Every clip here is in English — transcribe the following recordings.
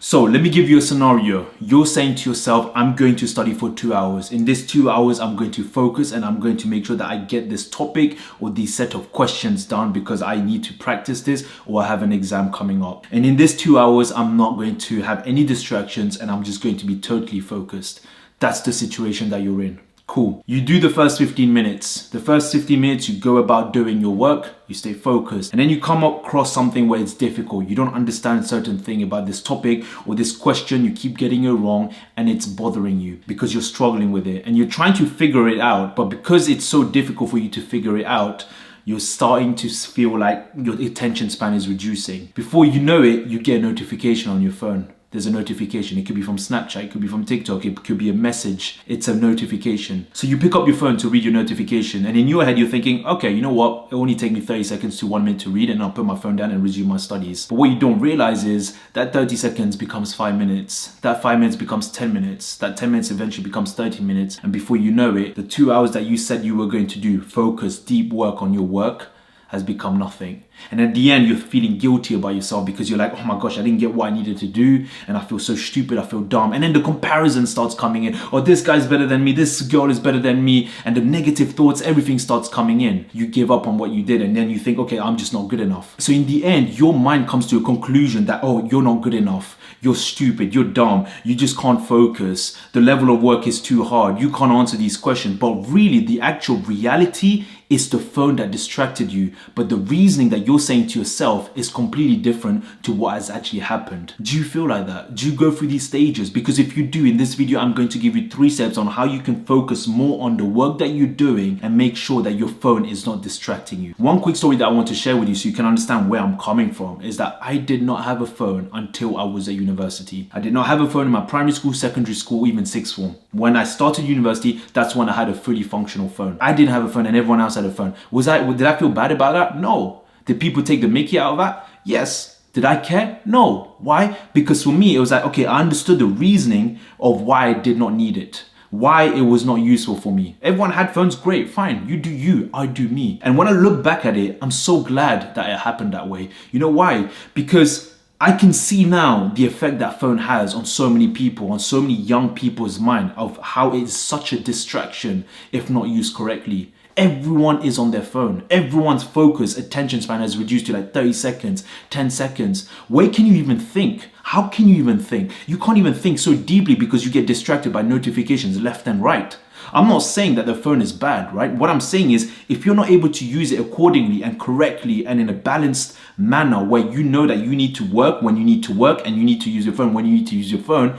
So let me give you a scenario. You're saying to yourself, I'm going to study for 2 hours. In this 2 hours, I'm going to focus and I'm going to make sure that I get this topic or this set of questions done because I need to practice this or I have an exam coming up. And in this 2 hours, I'm not going to have any distractions and I'm just going to be totally focused. That's the situation that you're in. Cool. You do the first 15 minutes. The first 15 minutes, you go about doing your work, you stay focused, and then you come across something where it's difficult. You don't understand a certain thing about this topic or this question, you keep getting it wrong, and it's bothering you because you're struggling with it and you're trying to figure it out. But because it's so difficult for you to figure it out, you're starting to feel like your attention span is reducing. Before you know it, you get a notification on your phone. There's a notification. It could be from Snapchat, it could be from TikTok, it could be a message. It's a notification. So you pick up your phone to read your notification, and in your head you're thinking, okay, you know what? It'll only take me 30 seconds to 1 minute to read, and I'll put my phone down and resume my studies. But what you don't realize is that 30 seconds becomes 5 minutes. That 5 minutes becomes 10 minutes. That 10 minutes eventually becomes 30 minutes. And before you know it, the 2 hours that you said you were going to do, focus, deep work on your work, has become nothing. And at the end, you're feeling guilty about yourself because you're like, oh my gosh, I didn't get what I needed to do. And I feel so stupid, I feel dumb. And then the comparison starts coming in. Oh, this guy's better than me, this girl is better than me. And the negative thoughts, everything starts coming in. You give up on what you did and then you think, okay, I'm just not good enough. So in the end, your mind comes to a conclusion that, oh, you're not good enough. You're stupid, you're dumb, you just can't focus. The level of work is too hard. You can't answer these questions. But really, the actual reality is the phone that distracted you. But the reasoning that you're saying to yourself is completely different to what has actually happened. Do you feel like that? Do you go through these stages? Because if you do, in this video, I'm going to give you 3 steps on how you can focus more on the work that you're doing and make sure that your phone is not distracting you. One quick story that I want to share with you so you can understand where I'm coming from is that I did not have a phone until I was at university. I did not have a phone in my primary school, secondary school, even sixth form. When I started university, that's when I had a fully functional phone. I didn't have a phone and everyone else had a phone. Did I feel bad about that? No. Did people take the mickey out of that? Yes. Did I care? No. Why? Because for me, it was like, okay, I understood the reasoning of why I did not need it. Why it was not useful for me. Everyone had phones, great, fine. You do you, I do me. And when I look back at it, I'm so glad that it happened that way. You know why? Because I can see now the effect that phone has on so many people, on so many young people's mind, of how it is such a distraction if not used correctly. Everyone is on their phone. Everyone's focus, attention span has reduced to like 30 seconds, 10 seconds. Where can you even think? How can you even think? You can't even think so deeply because you get distracted by notifications left and right. I'm not saying that the phone is bad, right? What I'm saying is if you're not able to use it accordingly and correctly and in a balanced manner where you know that you need to work when you need to work and you need to use your phone when you need to use your phone,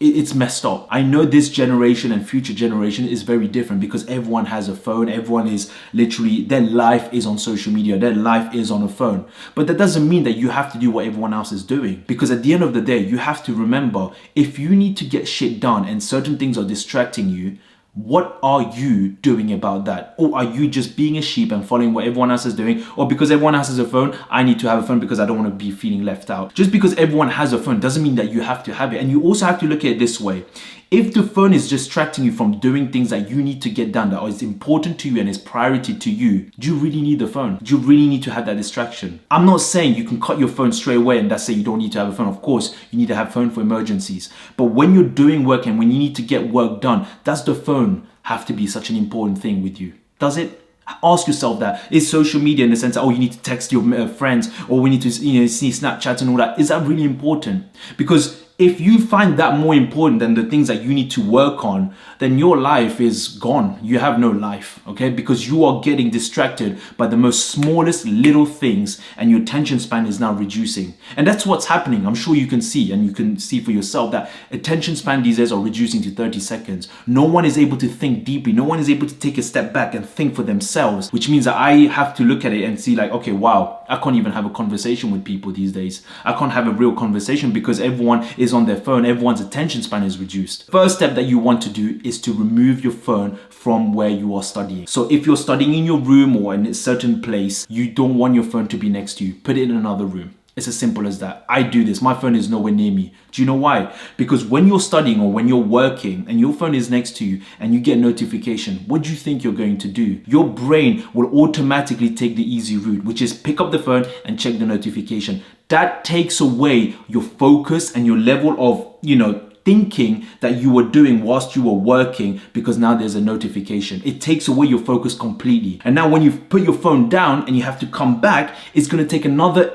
it's messed up. I know this generation and future generation is very different because everyone has a phone. Everyone is literally, their life is on social media. Their life is on a phone. But that doesn't mean that you have to do what everyone else is doing. Because at the end of the day, you have to remember, if you need to get shit done and certain things are distracting you, what are you doing about that? Or are you just being a sheep and following what everyone else is doing? Or because everyone else has a phone, I need to have a phone because I don't want to be feeling left out. Just because everyone has a phone doesn't mean that you have to have it. And you also have to look at it this way. If the phone is distracting you from doing things that you need to get done, that is important to you and is priority to you, do you really need the phone? Do you really need to have that distraction? I'm not saying you can cut your phone straight away and that's it, you don't need to have a phone. Of course, you need to have a phone for emergencies. But when you're doing work and when you need to get work done, does the phone have to be such an important thing with you? Does it? Ask yourself that. Is social media in the sense that, oh, you need to text your friends or we need to see Snapchat and all that, is that really important? Because if you find that more important than the things that you need to work on, then your life is gone. You have no life, okay? Because you are getting distracted by the most smallest little things and your attention span is now reducing. And that's what's happening. I'm sure you can see, and you can see for yourself that attention span these days are reducing to 30 seconds. No one is able to think deeply. No one is able to take a step back and think for themselves, which means that I have to look at it and see like, okay, wow, I can't even have a conversation with people these days. I can't have a real conversation because everyone is on their phone, everyone's attention span is reduced. First step that you want to do is to remove your phone from where you are studying. So if you're studying in your room or in a certain place, you don't want your phone to be next to you. Put it in another room. It's as simple as that. I do this. My phone is nowhere near me. Do you know why? Because when you're studying or when you're working and your phone is next to you and you get a notification, what do you think you're going to do? Your brain will automatically take the easy route, which is pick up the phone and check the notification. that takes away your focus and your level of, thinking that you were doing whilst you were working, because now there's a notification. It takes away your focus completely. And now when you put your phone down and you have to come back, it's going to take another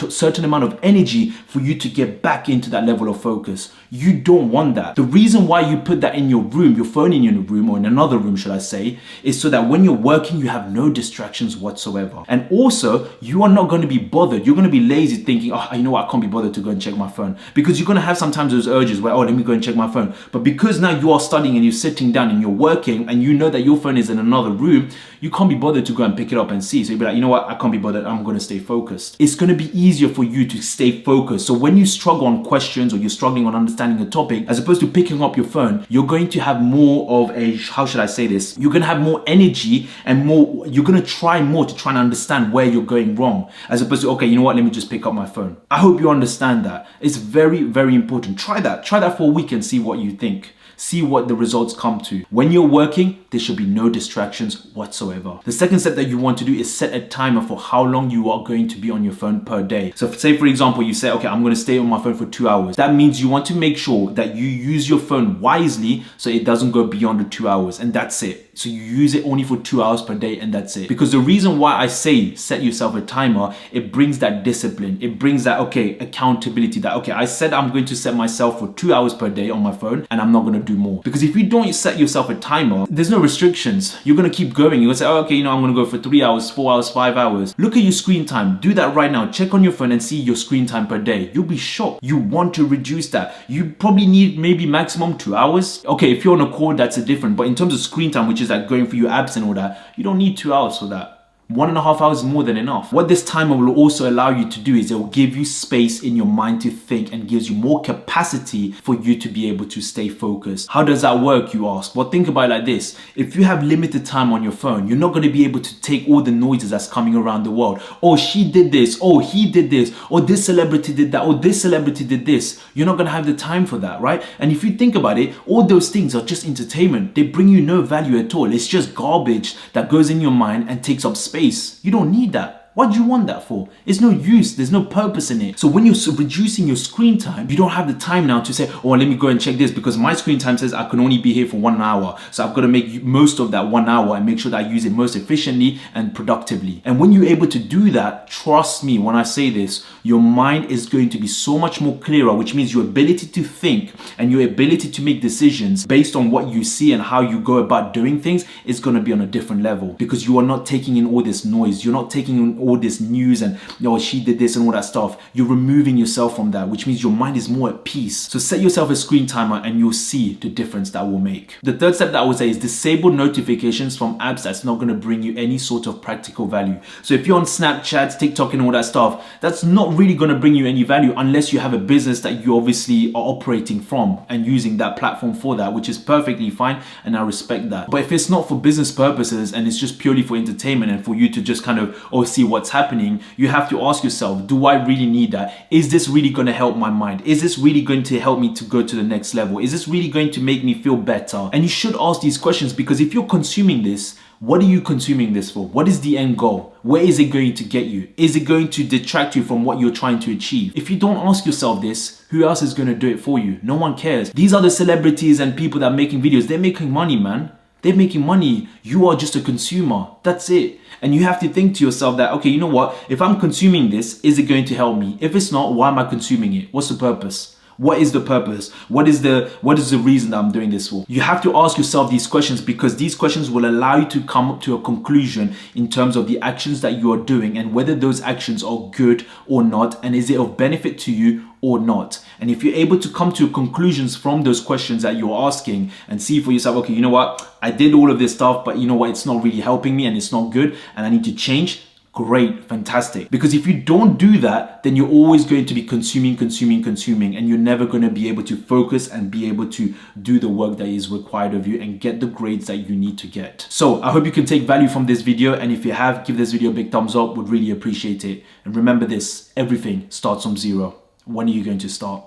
certain amount of energy for you to get back into that level of focus. You don't want that. The reason why you put that in your room, your phone in your room, or in another room, should I say, is so that when you're working, you have no distractions whatsoever. And also, you are not going to be bothered. You're going to be lazy thinking, oh, you know what, I can't be bothered to go and check my phone. Because you're going to have sometimes those urges where, oh, let me go and check my phone. But because now you are studying and you're sitting down and you're working and you know that your phone is in another room, you can't be bothered to go and pick it up and see. So you'll be like, you know what, I can't be bothered. I'm going to stay focused. It's going to be easier for you to stay focused. So when you struggle on questions or you're struggling on understanding a topic, as opposed to picking up your phone, you're going to have more of a, how should I say this? You're going to have more energy and you're going to try more to try and understand where you're going wrong, as opposed to, okay, you know what, let me just pick up my phone. I hope you understand that. It's very, very important. Try that for a week and see what you think. See what the results come to. When you're working, there should be no distractions whatsoever. The second step that you want to do is set a timer for how long you are going to be on your phone per day. So say for example, you say, okay, I'm going to stay on my phone for 2 hours. That means you want to make sure that you use your phone wisely so it doesn't go beyond the 2 hours, and that's it. So you use it only for 2 hours per day and that's it. Because the reason why I say set yourself a timer, it brings that discipline. It brings that, okay, accountability, that, okay, I said I'm going to set myself for 2 hours per day on my phone and I'm not going to do more. Because if you don't set yourself a timer, there's no restrictions. You're going to keep going. You're going to say, oh, okay, I'm going to go for 3 hours, 4 hours, 5 hours. Look at your screen time. Do that right now. Check on your phone and see your screen time per day. You'll be shocked. You want to reduce that. You probably need maybe maximum 2 hours. Okay, if you're on a call, that's a different. But in terms of screen time, which is like going for your abs and all that, you don't need 2 hours for that. 1.5 hours is more than enough. What this timer will also allow you to do is it will give you space in your mind to think and gives you more capacity for you to be able to stay focused. How does that work, you ask? Well, think about it like this. If you have limited time on your phone, you're not going to be able to take all the noises that's coming around the world. Oh, she did this. Oh, he did this. Oh, this celebrity did that. Oh, this celebrity did this. You're not going to have the time for that, right? And if you think about it, all those things are just entertainment. They bring you no value at all. It's just garbage that goes in your mind and takes up space. You don't need that. What do you want that for? It's no use. There's no purpose in it. So when you're reducing your screen time, you don't have the time now to say, oh, let me go and check this because my screen time says I can only be here for 1 hour. So I've got to make most of that 1 hour and make sure that I use it most efficiently and productively. And when you're able to do that, trust me when I say this, your mind is going to be so much more clearer, which means your ability to think and your ability to make decisions based on what you see and how you go about doing things is going to be on a different level, because you are not taking in all this noise. You're not taking in all this news and, oh, she did this and all that stuff. You're removing yourself from that, which means your mind is more at peace. So set yourself a screen timer and you'll see the difference that will make. The third step that I would say is disable notifications from apps that's not going to bring you any sort of practical value. So if you're on Snapchat, TikTok and all that stuff, that's not really going to bring you any value unless you have a business that you obviously are operating from and using that platform for that, which is perfectly fine and I respect that. But if it's not for business purposes and it's just purely for entertainment and for you to just kind of, oh, see what's happening, you have to ask yourself, do I really need that? Is this really going to help my mind? Is this really going to help me to go to the next level? Is this really going to make me feel better? And you should ask these questions, because if you're consuming this, what are you consuming this for? What is the end goal? Where is it going to get you? Is it going to detract you from what you're trying to achieve? If you don't ask yourself this, who else is going to do it for you? No one cares. These are the celebrities and people that are making videos. They're making money, man. They're making money. You are just a consumer. That's it. And you have to think to yourself that, okay, you know what? If I'm consuming this, is it going to help me? If it's not, why am I consuming it? What's the purpose? What is the purpose? What is the reason that I'm doing this for? You have to ask yourself these questions, because these questions will allow you to come up to a conclusion in terms of the actions that you are doing and whether those actions are good or not, and is it of benefit to you or not. And if you're able to come to conclusions from those questions that you're asking and see for yourself, okay, you know what? I did all of this stuff, but you know what? It's not really helping me and it's not good and I need to change. Great, fantastic. Because if you don't do that, then you're always going to be consuming, and you're never going to be able to focus and be able to do the work that is required of you and get the grades that you need to get. So I hope you can take value from this video, and if you have, give this video a big thumbs up, would really appreciate it. And remember this, everything starts from zero. When are you going to start?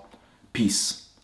Peace.